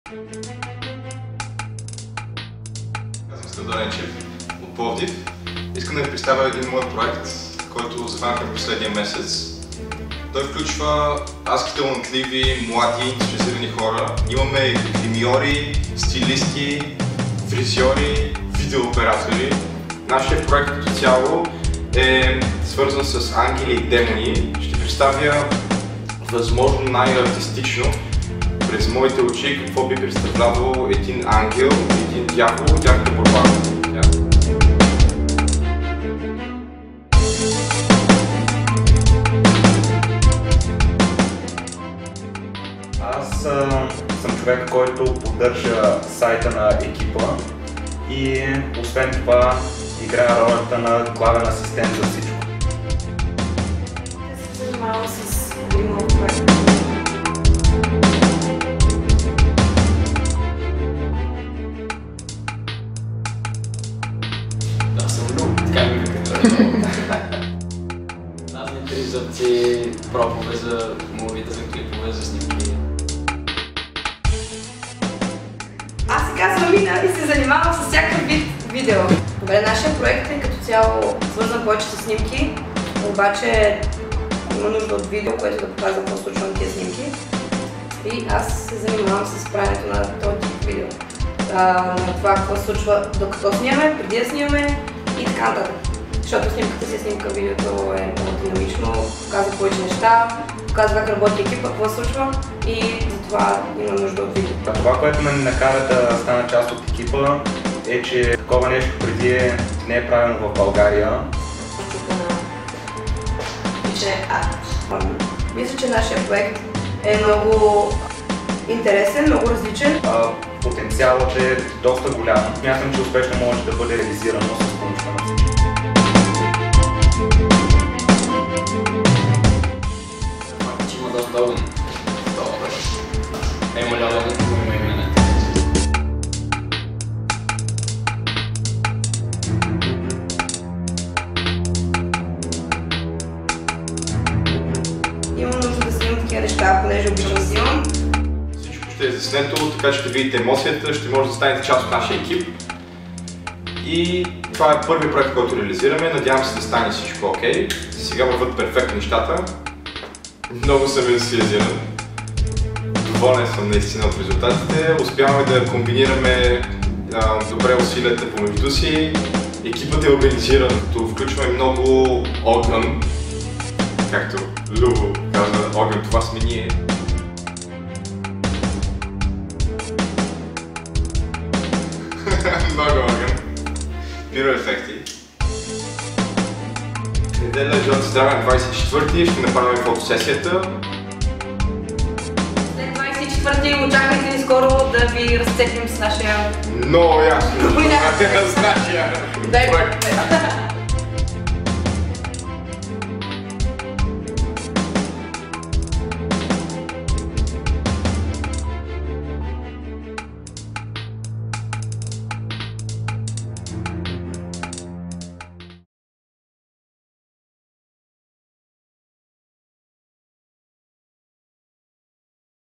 Аз съм Стадо Ренчев от Пловдив. Искам да ви представя един мой проект, който захванахме последния месец. Той включва адски талантливи, млади, ентусиазирани хора. Имаме гримьори, стилисти, фризьори, видеооператори. Нашия проект като цяло е свързан с ангели и демони. Ще представя възможно най-артистично през моите очи какво би представлявал един ангел и един дявол от тяхната борба. Аз съм човек, който поддържа сайта на екипа и освен това играя ролята на главен асистент за всичко. Аз се занимавам с гримов проект. Аз съм Люб, така ми викат. Аз не тризърци, пропове за мувите, за клипове, за снимки. Аз се казвам Мина и се занимавам с всякакъв вид видео. Добре, нашия проект е като цяло свързан повече с снимки, обаче има нужда от видео, което да показва какво случва на тези снимки. И аз се занимавам с правенето на този тип видео. На това какво случва докато снимаме, преди да снимаме и така нататък. Защото снимката си снимка, видеото е много динамично, показва повече неща, показва как работи екипа, какво случва и затова има нужда от видео. Това, което ме накара да стана част от екипа е, че такова нещо преди не е правено в България. Мисля, че нашия проект е много интересен, много различен. Потенциалът е доста голям. Смятам, че успешно може да бъде реализирано с помощта на всички. Факт, че има доста огън. Има ли огън, има имене. Имам нужда да снимам такива неща, понеже обичам да снимам. Всичко ще е заснето, така ще видите емоцията, ще може да станете част от нашия екип. И това е първият проект, който реализираме. Надявам се да стане всичко окей. Сега върват перфектно нещата. Много съм ентусиазиран. Доволен съм наистина от резултатите. Успяваме да комбинираме добре усилията помежду си. Екипът е организиран, като включваме много огън. Както Любо казва, огън, това сме ние. Много огън. Пироефекти. Неделя живот здраве на 24-ти ще направим фотосесията. След 24-ти очаквайте ни скоро да ви разцепим с нашия... Много ясно. С нашия проект. проект.